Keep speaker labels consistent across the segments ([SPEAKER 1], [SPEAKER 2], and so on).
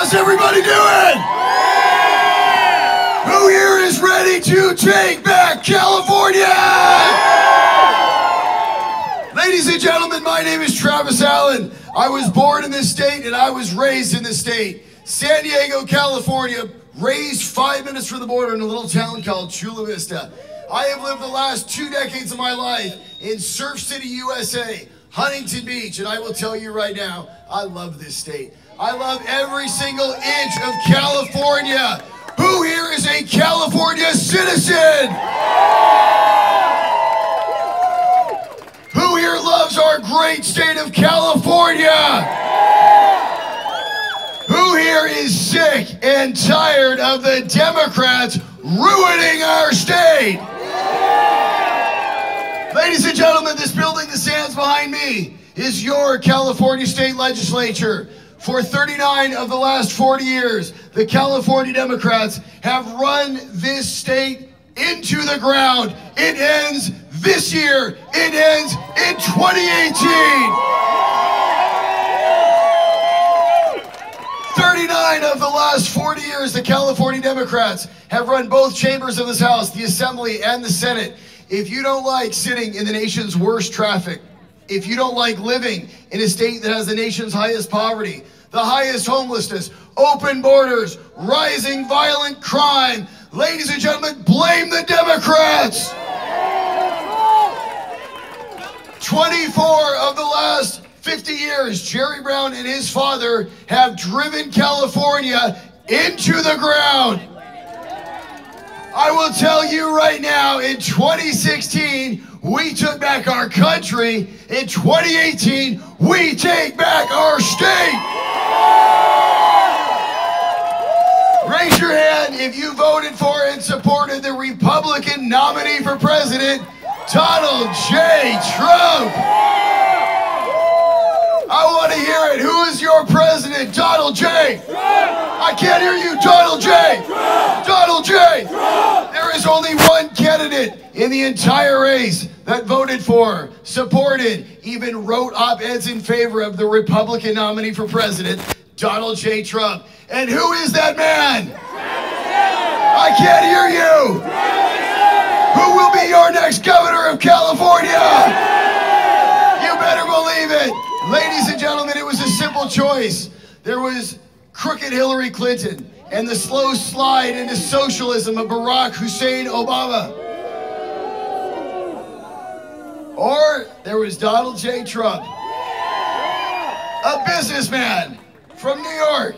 [SPEAKER 1] How's everybody doing? Who here is ready to take back California? Ladies and gentlemen, my name is Travis Allen. I was born in this state and I was raised in this state. San Diego, California, raised 5 minutes from the border in a little town called Chula Vista. I have lived the last 2 decades of my life in Surf City, USA, Huntington Beach, and I will tell you right now, I love this state. I love every single inch of California. Who here is a California citizen? Who here loves our great state of California? Who here is sick and tired of the Democrats ruining our state? Ladies and gentlemen, this building that stands behind me is your California State Legislature. For 39 of the last 40 years, the California Democrats have run this state into the ground. It ends this year. It ends in 2018. 39 of the last 40 years, the California Democrats have run both chambers of this House, the Assembly and the Senate. If you don't like sitting in the nation's worst traffic, if you don't like living in a state that has the nation's highest poverty, the highest homelessness, open borders, rising violent crime, ladies and gentlemen, blame the Democrats. 24 of the last 50 years, Jerry Brown and his father have driven California into the ground. I will tell you right now, in 2016, we took back our country. In 2018, we take back our state. Raise your hand if you voted for and supported the Republican nominee for president, Donald J. Trump. I want to hear it. Who is your president? Donald J. Trump. I can't hear you. Donald J. Trump. Donald J. Trump. There is only one candidate in the entire race that voted for, supported, even wrote op-eds in favor of the Republican nominee for president, Donald J. Trump. And who is that man? I can't hear you. Who will be your next governor of California? You better believe it. Ladies and gentlemen, it was a simple choice. There was crooked Hillary Clinton and the slow slide into socialism of Barack Hussein Obama. Or there was Donald J. Trump, a businessman from New York.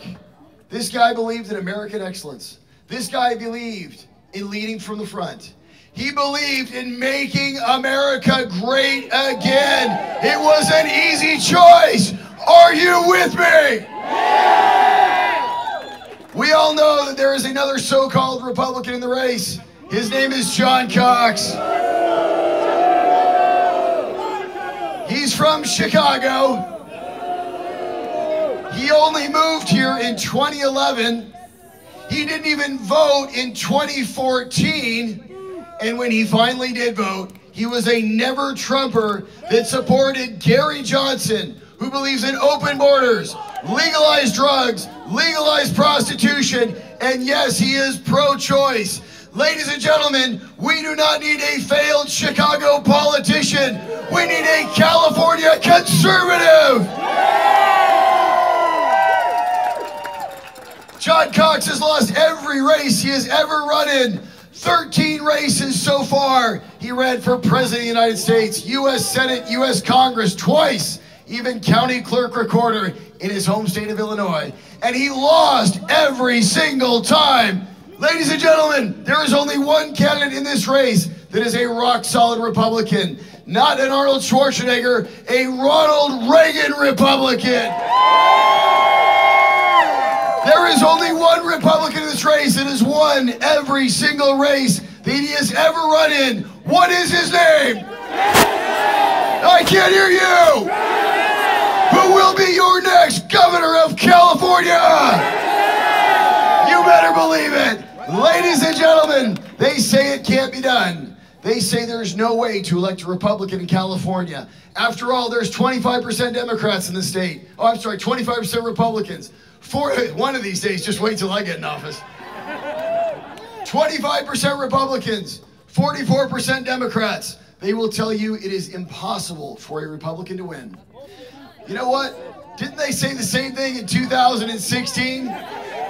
[SPEAKER 1] This guy believed in American excellence. This guy believed in leading from the front. He believed in making America great again. It was an easy choice. Are you with me? We all know that there is another so-called Republican in the race. His name is John Cox. He's from Chicago. He only moved here in 2011. He didn't even vote in 2014. And when he finally did vote, he was a never-Trumper that supported Gary Johnson, who believes in open borders, legalized drugs, legalized prostitution, and yes, he is pro-choice. Ladies and gentlemen, we do not need a failed Chicago politician. We need a California conservative. John Cox has lost every race he has ever run in. 13 races so far. He ran for President of the United States, U.S. Senate, U.S. Congress twice, even county clerk recorder in his home state of Illinois. And he lost every single time. Ladies and gentlemen, there is only one candidate in this race that is a rock-solid Republican. Not an Arnold Schwarzenegger, a Ronald Reagan Republican. There is only one Republican in this race that has won every single race that he has ever run in. What is his name? I can't hear you. Who will be your next governor of California? You better believe it. Ladies and gentlemen, they say it can't be done. They say there's no way to elect a Republican in California. After all, there's 25% Democrats in the state. Oh, I'm sorry, 25% Republicans. One of these days, just wait till I get in office. 25% Republicans, 44% Democrats. They will tell you it is impossible for a Republican to win. You know what? Didn't they say the same thing in 2016?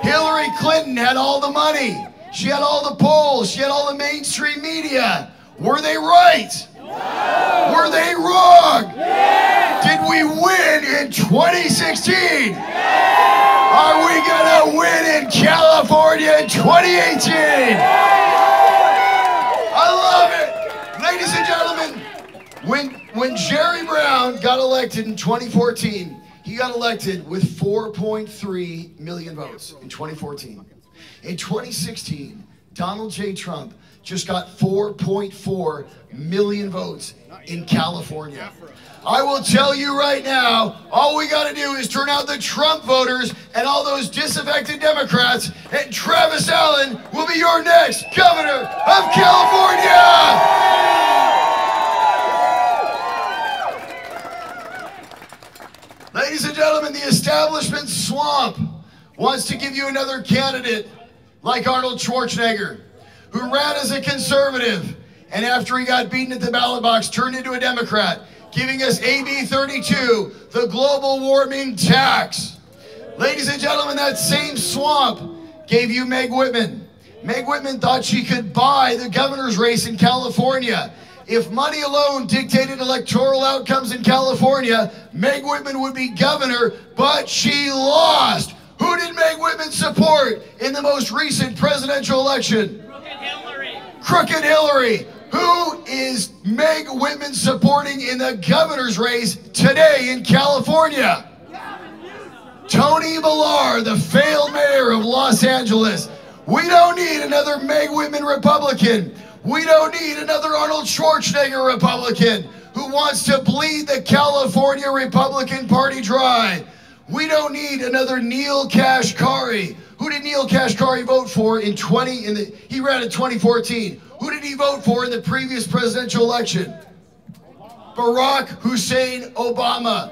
[SPEAKER 1] Hillary Clinton had all the money. She had all the polls. She had all the mainstream media. Were they right? No. Were they wrong? Yes. Did we win in 2016? Yes. Are we going to win in California in 2018? I love it. Ladies and gentlemen, when Jerry Brown got elected in 2014, he got elected with 4.3 million votes in 2014. In 2016, Donald J. Trump just got 4.4 million votes in California. I will tell you right now, all we got to do is turn out the Trump voters and all those disaffected Democrats, and Travis Allen will be your next governor of California! Ladies and gentlemen, the establishment swamp wants to give you another candidate like Arnold Schwarzenegger, who ran as a conservative, and after he got beaten at the ballot box, turned into a Democrat, giving us AB 32, the global warming tax. Ladies and gentlemen, that same swamp gave you Meg Whitman. Meg Whitman thought she could buy the governor's race in California. If money alone dictated electoral outcomes in California, Meg Whitman would be governor, but she lost. Who did Meg Whitman support in the most recent presidential election?
[SPEAKER 2] Crooked Hillary.
[SPEAKER 1] Crooked Hillary. Who is Meg Whitman supporting in the governor's race today in California? Tony Villar, the failed mayor of Los Angeles. We don't need another Meg Whitman Republican. We don't need another Arnold Schwarzenegger Republican who wants to bleed the California Republican Party dry. We don't need another Neil Kashkari. Who did Neil Kashkari vote for he ran in 2014. Who did he vote for in the previous presidential election? Barack Hussein Obama.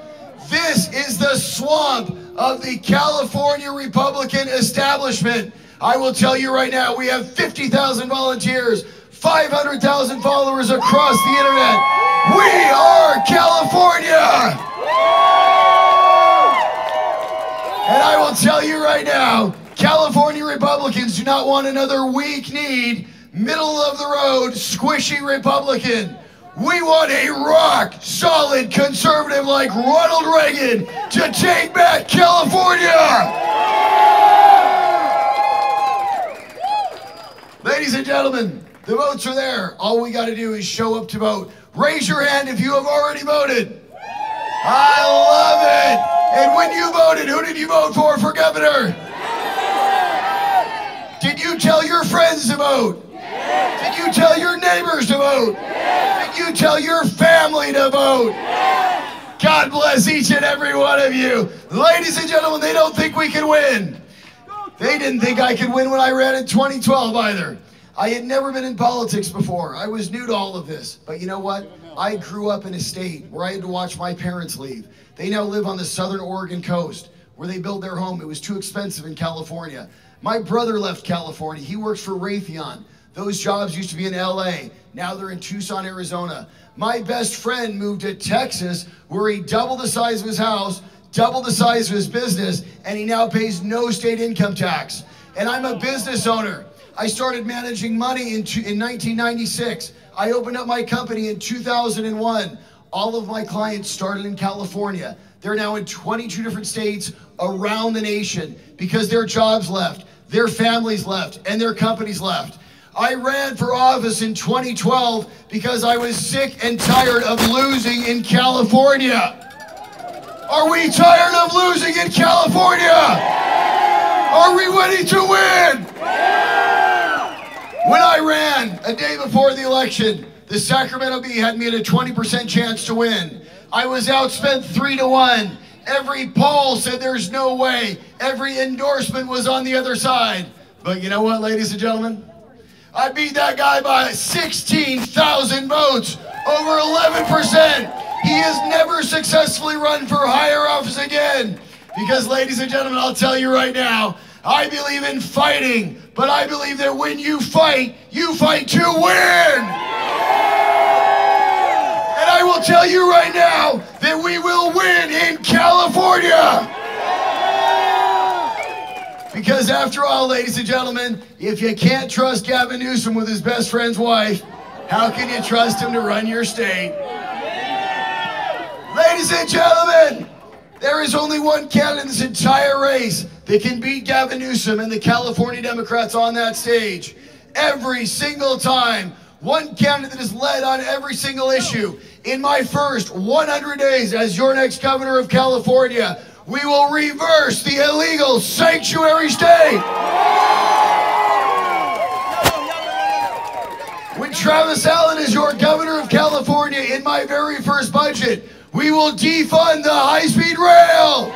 [SPEAKER 1] This is the swamp of the California Republican establishment. I will tell you right now, we have 50,000 volunteers, 500,000 followers across the internet. We are California! And I will tell you right now, California Republicans do not want another weak-kneed, middle-of-the-road, squishy Republican. We want a rock-solid conservative like Ronald Reagan to take back California! Ladies and gentlemen, the votes are there. All we got to do is show up to vote. Raise your hand if you have already voted. I love it. And when you voted, who did you vote for governor? Did you tell your friends to vote? Did you tell your neighbors to vote? Did you tell your family to vote? God bless each and every one of you. Ladies and gentlemen, they don't think we can win. They didn't think I could win when I ran in 2012 either. I had never been in politics before. I was new to all of this. But you know what? I grew up in a state where I had to watch my parents leave. They now live on the southern Oregon coast where they built their home. It was too expensive in California. My brother left California. He works for Raytheon. Those jobs used to be in LA. Now they're in Tucson, Arizona. My best friend moved to Texas where he doubled the size of his house, doubled the size of his business, and he now pays no state income tax. And I'm a business owner. I started managing money in 1996. I opened up my company in 2001. All of my clients started in California. They're now in 22 different states around the nation because their jobs left, their families left, and their companies left. I ran for office in 2012 because I was sick and tired of losing in California. Are we tired of losing in California? Are we ready to win? When I ran a day before the election, the Sacramento Bee had me at a 20% chance to win. I was outspent 3-1. Every poll said there's no way. Every endorsement was on the other side. But you know what, ladies and gentlemen? I beat that guy by 16,000 votes, over 11%. He has never successfully run for higher office again. Because, ladies and gentlemen, I'll tell you right now, I believe in fighting, but I believe that when you fight to win. And I will tell you right now that we will win in California. Because after all, ladies and gentlemen, if you can't trust Gavin Newsom with his best friend's wife, how can you trust him to run your state? Ladies and gentlemen, there is only one candidate in this entire race that can beat Gavin Newsom and the California Democrats on that stage. Every single time, one candidate that has led on every single issue. In my first 100 days as your next governor of California, we will reverse the illegal sanctuary state. When Travis Allen is your governor of California, in my very first budget, we will defund the high-speed rail.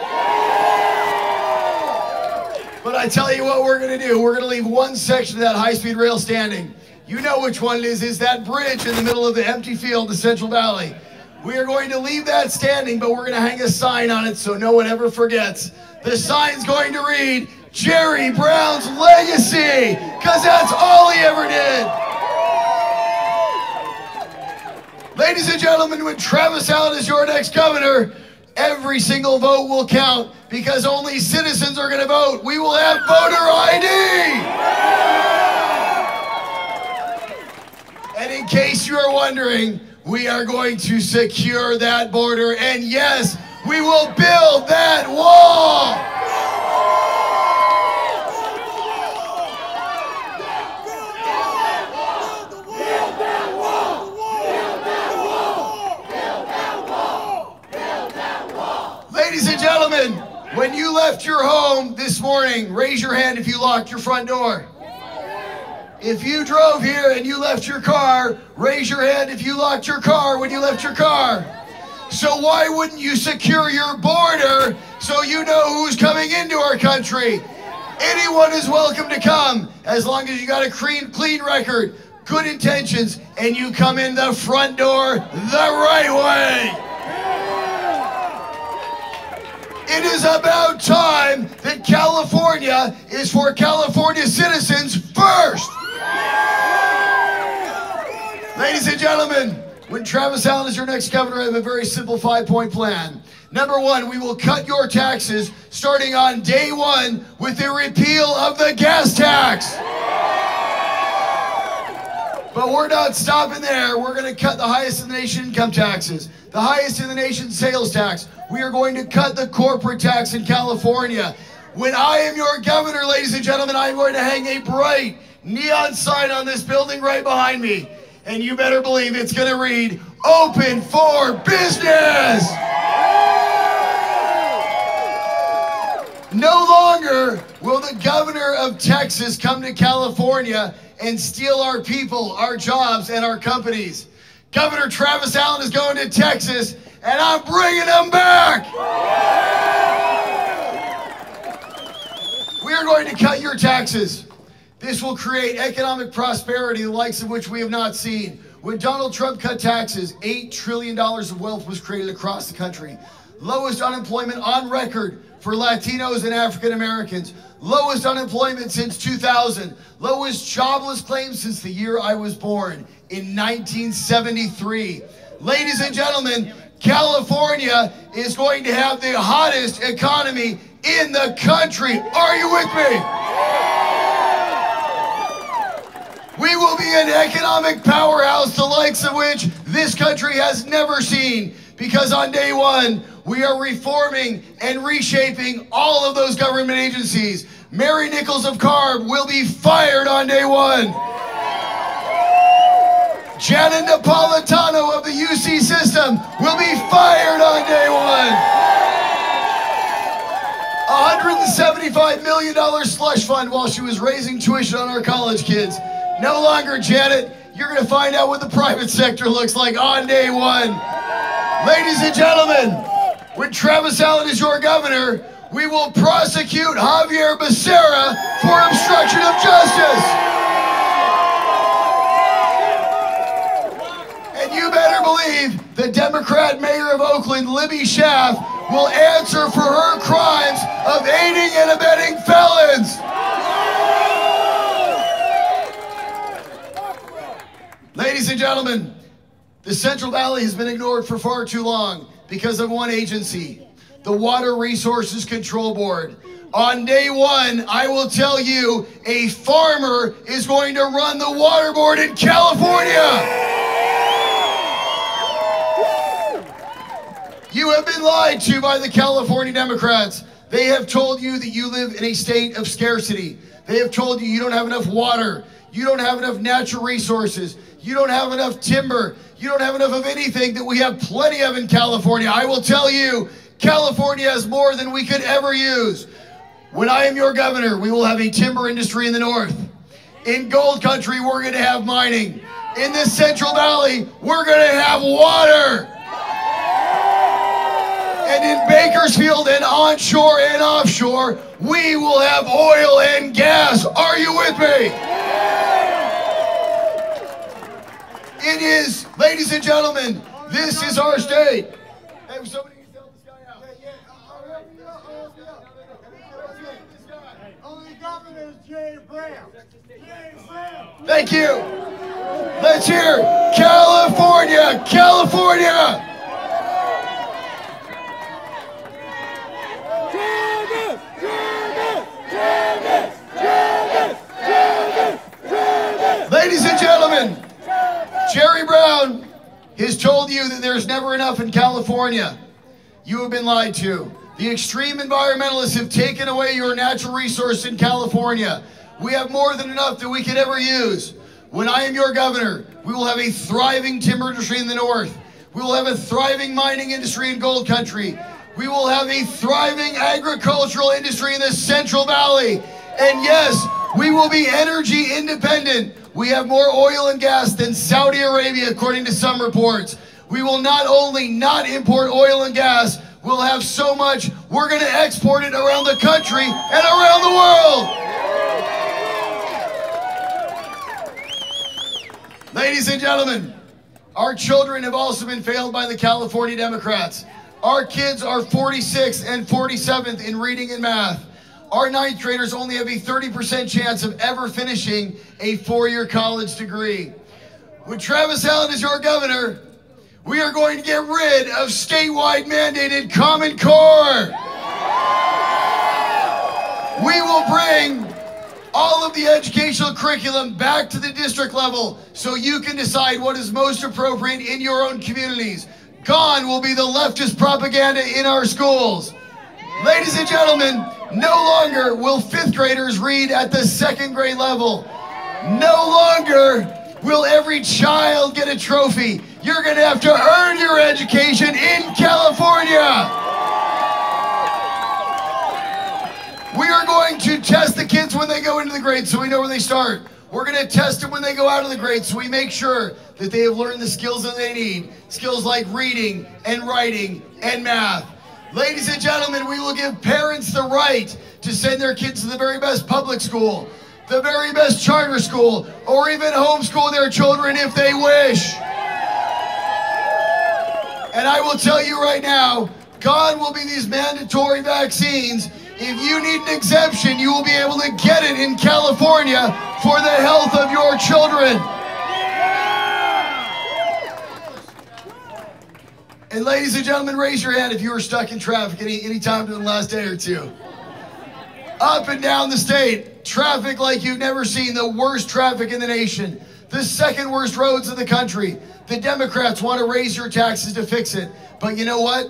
[SPEAKER 1] But I tell you what we're going to do. We're going to leave one section of that high-speed rail standing. You know which one it is that bridge in the middle of the empty field, the Central Valley. We are going to leave that standing, but we're going to hang a sign on it so no one ever forgets. The sign's going to read, Jerry Brown's legacy, because that's all he ever did. Ladies and gentlemen, when Travis Allen is your next governor, every single vote will count because only citizens are going to vote. We will have voter ID. And in case you are wondering, we are going to secure that border. And yes, we will build that wall. Ladies and gentlemen, when you left your home this morning, raise your hand if you locked your front door. If you drove here and you left your car, raise your hand if you locked your car when you left your car. So why wouldn't you secure your border so you know who's coming into our country? Anyone is welcome to come as long as you got a clean record, good intentions, and you come in the front door the right way. It is about time that California is for California citizens first. Ladies and gentlemen, when Travis Allen is your next governor, I have a very simple 5-point plan. Number one, we will cut your taxes starting on day one with the repeal of the gas tax. But we're not stopping there. We're going to cut the highest in the nation income taxes, the highest in the nation sales tax. We are going to cut the corporate tax in California. When I am your governor, ladies and gentlemen, I'm going to hang a bright neon sign on this building right behind me. And you better believe it's going to read, Open for Business! No longer will the governor of Texas come to California and steal our people, our jobs, and our companies. Governor Travis Allen is going to Texas, and I'm bringing them back! We are going to cut your taxes. This will create economic prosperity, the likes of which we have not seen. When Donald Trump cut taxes, $8 trillion of wealth was created across the country. Lowest unemployment on record for Latinos and African Americans. Lowest unemployment since 2000. Lowest jobless claims since the year I was born, in 1973. Ladies and gentlemen, California is going to have the hottest economy in the country. Are you with me? We will be an economic powerhouse, the likes of which this country has never seen. Because on day one, we are reforming and reshaping all of those government agencies. Mary Nichols of CARB will be fired on day one. Janet Napolitano of the UC system will be fired on day one. $175 million slush fund while she was raising tuition on our college kids. No longer, Janet. You're going to find out what the private sector looks like on day one. Ladies and gentlemen, when Travis Allen is your governor, we will prosecute Javier Becerra for obstruction of justice. And you better believe the Democrat mayor of Oakland, Libby Schaaf, will answer for her crimes of aiding and abetting felons. Ladies and gentlemen, the Central Valley has been ignored for far too long because of one agency, the Water Resources Control Board. On day one, I will tell you, a farmer is going to run the water board in California. You have been lied to by the California Democrats. They have told you that you live in a state of scarcity. They have told you you don't have enough water. You don't have enough natural resources. You don't have enough timber. You don't have enough of anything that we have plenty of in California. I will tell you, California has more than we could ever use. When I am your governor, we will have a timber industry in the north. In Gold Country, we're going to have mining. In the Central Valley, we're going to have water. And in Bakersfield and onshore and offshore, we will have oil and gas. Are you with me? It is, ladies and gentlemen, this is our state. Hey, somebody needs to help this guy out.
[SPEAKER 2] Only governor is Jerry Brown.
[SPEAKER 1] Thank you. Let's hear California, California. Ladies and gentlemen, Jerry Brown has told you that there's never enough in California. You have been lied to. The extreme environmentalists have taken away your natural resource in California. We have more than enough that we could ever use. When I am your governor, we will have a thriving timber industry in the north. We will have a thriving mining industry in Gold Country. We will have a thriving agricultural industry in the Central Valley. And yes, we will be energy independent. We have more oil and gas than Saudi Arabia, according to some reports. We will not only not import oil and gas, we'll have so much, we're going to export it around the country and around the world. Ladies and gentlemen, our children have also been failed by the California Democrats. Our kids are 46th and 47th in reading and math. Our ninth graders only have a 30% chance of ever finishing a four-year college degree. When Travis Allen is your governor, we are going to get rid of statewide mandated Common Core. We will bring all of the educational curriculum back to the district level so you can decide what is most appropriate in your own communities. Gone will be the leftist propaganda in our schools. Ladies and gentlemen, no longer will fifth graders read at the second grade level. No longer will every child get a trophy. You're going to have to earn your education in California. We are going to test the kids when they go into the grades so we know where they start. We're going to test them when they go out of the grades so we make sure that they have learned the skills that they need. Skills like reading and writing and math. Ladies and gentlemen, we will give parents the right to send their kids to the very best public school, the very best charter school, or even homeschool their children if they wish. And I will tell you right now, gone will be these mandatory vaccines. If you need an exemption, you will be able to get it in California for the health of your children. And ladies and gentlemen, raise your hand if you were stuck in traffic any time in the last day or two. Up and down the state, traffic like you've never seen, the worst traffic in the nation, the second worst roads in the country. The Democrats want to raise your taxes to fix it. But you know what?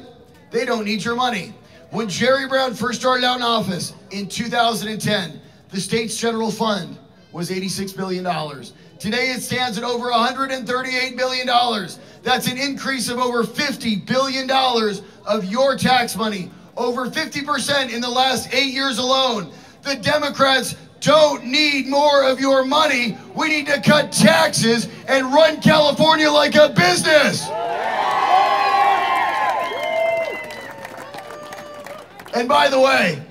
[SPEAKER 1] They don't need your money. When Jerry Brown first started out in office in 2010, the state's general fund was $86 billion. Today it stands at over $138 billion. That's an increase of over $50 billion of your tax money. Over 50% in the last 8 years alone. The Democrats don't need more of your money. We need to cut taxes and run California like a business. And by the way,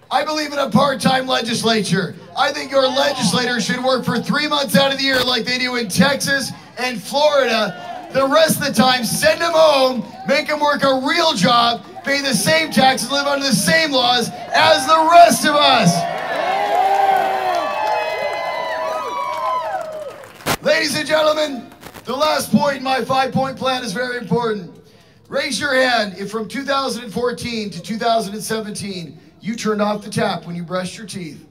[SPEAKER 1] I believe in a part-time legislature. I think your legislators should work for 3 months out of the year like they do in Texas and Florida The rest of the time, send them home, make them work a real job, pay the same taxes, live under the same laws as the rest of us. Ladies and gentlemen, the last point in my 5-point plan is very important. Raise your hand if from 2014 to 2017 you turned off the tap when you brushed your teeth.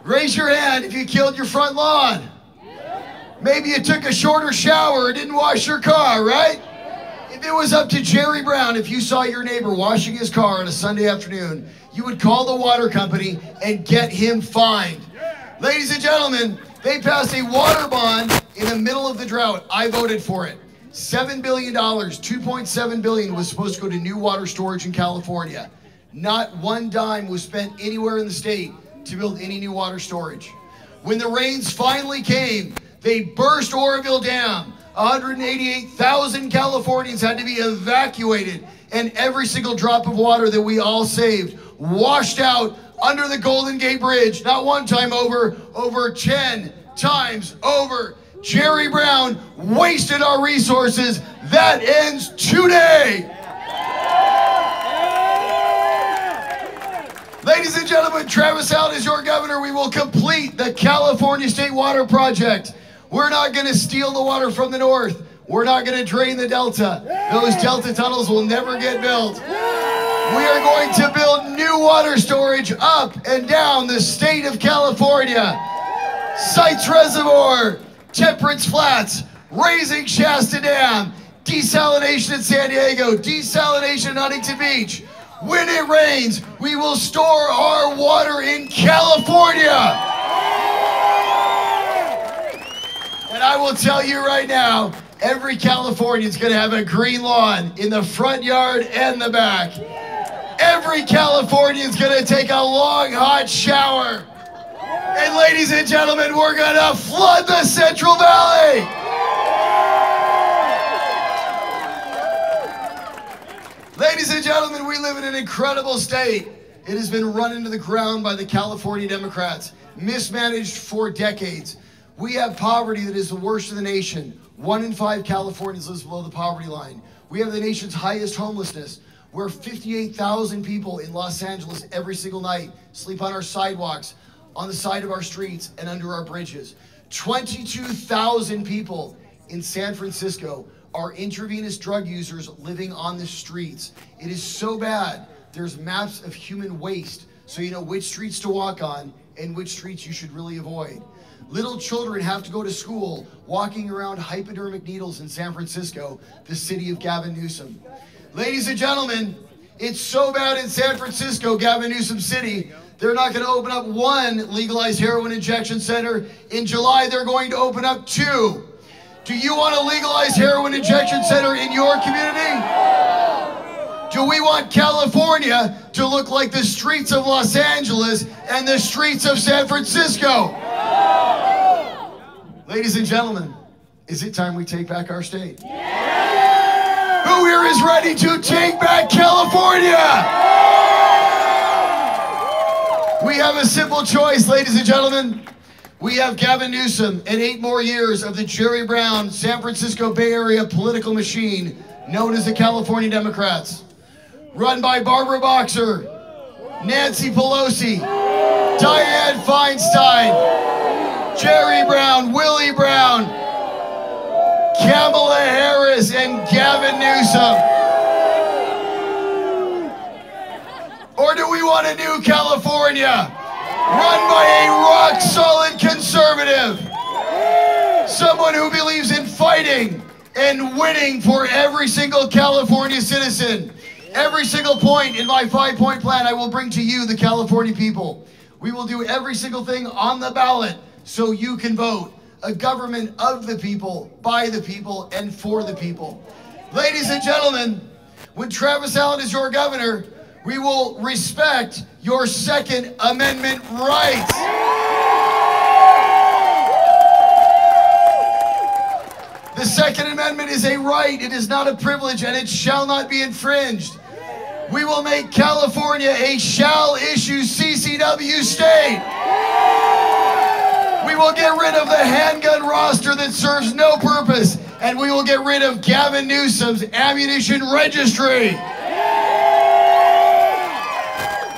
[SPEAKER 1] Raise your hand if you killed your front lawn. Maybe you took a shorter shower or didn't wash your car, right? If it was up to Jerry Brown, if you saw your neighbor washing his car on a Sunday afternoon, you would call the water company and get him fined. Ladies and gentlemen, they passed a water bond in the middle of the drought. I voted for it. $7 billion, $2.7 billion was supposed to go to new water storage in California. Not one dime was spent anywhere in the state to build any new water storage. When the rains finally came, they burst Oroville Dam. 188,000 Californians had to be evacuated, and every single drop of water that we all saved washed out under the Golden Gate Bridge. Not one time over 10 times over. Jerry Brown wasted our resources. That ends today. Ladies and gentlemen, Travis Allen is your governor. We will complete the California State Water Project. We're not going to steal the water from the north. We're not going to drain the Delta. Those Delta tunnels will never get built. We are going to build new water storage up and down the state of California. Sites Reservoir, Temperance Flats, Raising Shasta Dam, desalination in San Diego, desalination in Huntington Beach. When it rains, we will store our water in California. And I will tell you right now, every Californian is going to have a green lawn in the front yard and the back. Every Californian is going to take a long, hot shower. And ladies and gentlemen, we're going to flood the Central Valley. Ladies and gentlemen, we live in an incredible state. It has been run into the ground by the California Democrats, mismanaged for decades. We have poverty that is the worst in the nation. 1 in 5 Californians lives below the poverty line. We have the nation's highest homelessness, where 58,000 people in Los Angeles every single night sleep on our sidewalks, on the side of our streets, and under our bridges. 22,000 people in San Francisco are intravenous drug users living on the streets. It is so bad. There's maps of human waste, so you know which streets to walk on and which streets you should really avoid. Little children have to go to school walking around hypodermic needles in San Francisco, the city of Gavin Newsom. Ladies and gentlemen, it's so bad in San Francisco, Gavin Newsom City, they're not going to open up 1 legalized heroin injection center. In July, they're going to open up 2. Do you want a legalized heroin injection center in your community? Do we want California to look like the streets of Los Angeles and the streets of San Francisco? Ladies and gentlemen, is it time we take back our state? Who here is ready to take back California? We have a simple choice, ladies and gentlemen. We have Gavin Newsom and 8 more years of the Jerry Brown, San Francisco Bay Area political machine known as the California Democrats. Run by Barbara Boxer, Nancy Pelosi, Dianne Feinstein, Jerry Brown, Willie Brown, Kamala Harris, and Gavin Newsom. Or do we want a new California? Run by a rock-solid conservative. Someone who believes in fighting and winning for every single California citizen. Every single point in my 5-point plan I will bring to you, the California people. We will do every single thing on the ballot so you can vote. A government of the people, by the people, and for the people. Ladies and gentlemen, when Travis Allen is your governor, we will respect your Second Amendment rights. The Second Amendment is a right, it is not a privilege, and it shall not be infringed. We will make California a shall-issue CCW state. We will get rid of the handgun roster that serves no purpose And we will get rid of Gavin Newsom's ammunition registry.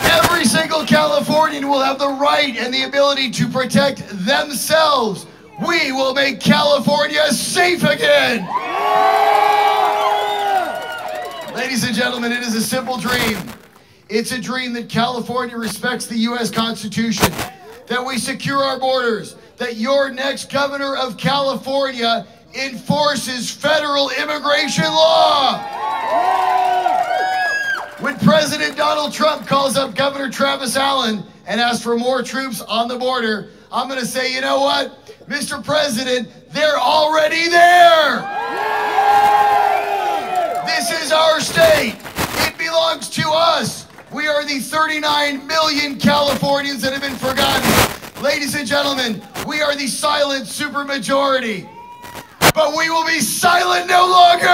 [SPEAKER 1] Every single Californian will have the right and the ability to protect themselves. We will make California safe again. Ladies and gentlemen, it is a simple dream. It's a dream that California respects the U.S. Constitution, that we secure our borders, that your next governor of California enforces federal immigration law. When President Donald Trump calls up Governor Travis Allen and asks for more troops on the border, I'm going to say, you know what, Mr. President, they're already there. This is our state. It belongs to us. We are the 39 million Californians that have been forgotten. Ladies and gentlemen, we are the silent supermajority. But we will be silent no longer.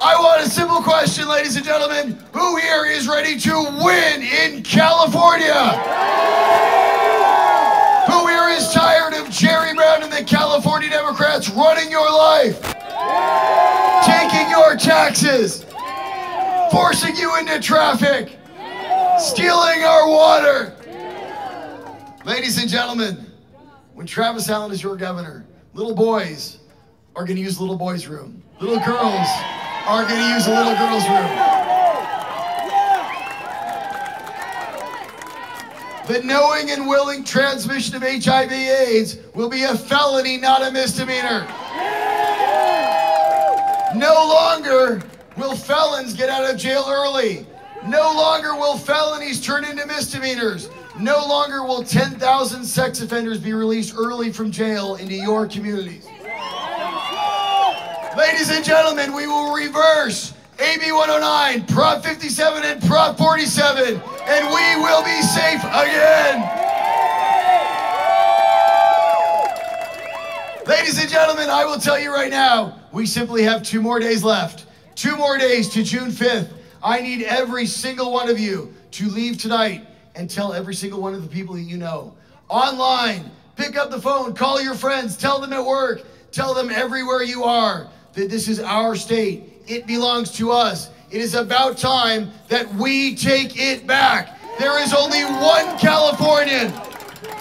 [SPEAKER 1] I want a simple question, ladies and gentlemen. Who here is ready to win in California? Who here is tired of Jerry Brown and the California Democrats running your life? Taking your taxes, forcing you into traffic, stealing our water. Ladies and gentlemen, when Travis Allen is your governor, little boys are going to use little boys' room. Little girls are going to use a little girl's room. The knowing and willing transmission of HIV/AIDS will be a felony, not a misdemeanor. No longer will felons get out of jail early. No longer will felonies turn into misdemeanors. No longer will 10,000 sex offenders be released early from jail into your communities. Ladies and gentlemen, we will reverse AB 109, Prop 57, and Prop 47, and we will be safe again. Ladies and gentlemen, I will tell you right now, we simply have 2 more days left. 2 more days to June 5th. I need every single one of you to leave tonight and tell every single one of the people that you know. Online, pick up the phone, call your friends, tell them at work, tell them everywhere you are that this is our state. It belongs to us. It is about time that we take it back. There is only one Californian.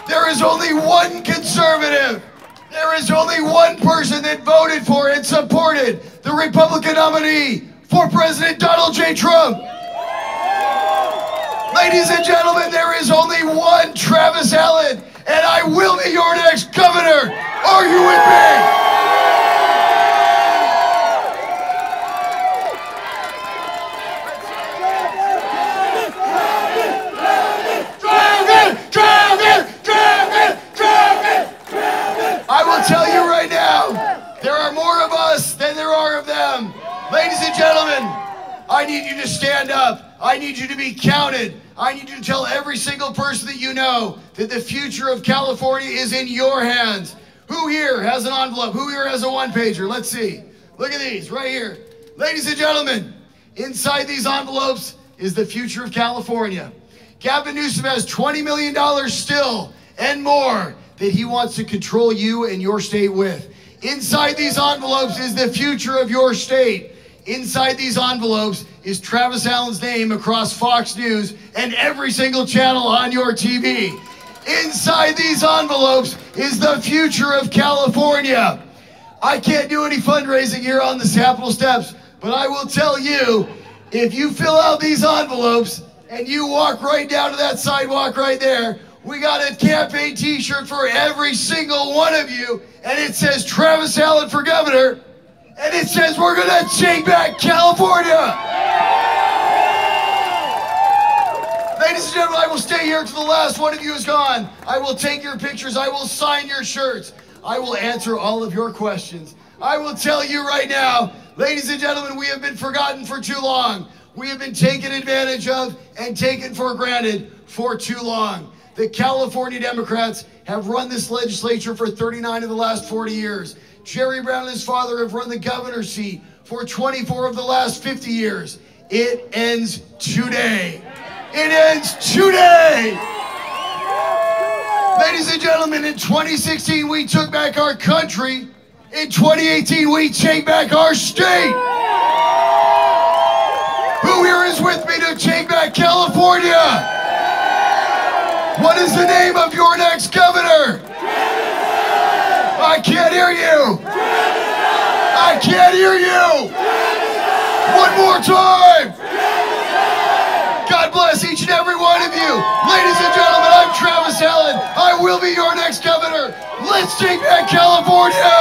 [SPEAKER 1] There is only one conservative. There is only one person that voted for and supported the Republican nominee for President Donald J. Trump. Ladies and gentlemen, there is only one Travis Allen, and I will be your next governor. Are you with me? I will tell you right now, there are more of us than there are of them. Ladies and gentlemen, I need you to stand up. I need you to be counted. I need you to tell every single person that you know that the future of California is in your hands. Who here has an envelope? Who here has a one-pager? Let's see. Look at these right here. Ladies and gentlemen, inside these envelopes is the future of California. Gavin Newsom has $20 million still and more that he wants to control you and your state with. Inside these envelopes is the future of your state. Inside these envelopes is Travis Allen's name across Fox News and every single channel on your TV. Inside these envelopes is the future of California. I can't do any fundraising here on the Capitol steps, but I will tell you, if you fill out these envelopes and you walk right down to that sidewalk right there, we got a campaign t-shirt for every single one of you, and it says Travis Allen for governor, and it says we're gonna take back California. Ladies and gentlemen, I will stay here till the last one of you is gone. I will take your pictures, I will sign your shirts, I will answer all of your questions. I will tell you right now, ladies and gentlemen, we have been forgotten for too long. We have been taken advantage of and taken for granted for too long. The California Democrats have run this legislature for 39 of the last 40 years. Jerry Brown and his father have run the governor's seat for 24 of the last 50 years. It ends today. It ends today. Ladies and gentlemen, in 2016, we took back our country. In 2018, we take back our state. Who here is with me to take back California? What is the name of your next governor? I can't hear you. I can't hear you. One more time. God bless each and every one of you. Ladies and gentlemen, I'm Travis Allen. I will be your next governor. Let's take back California.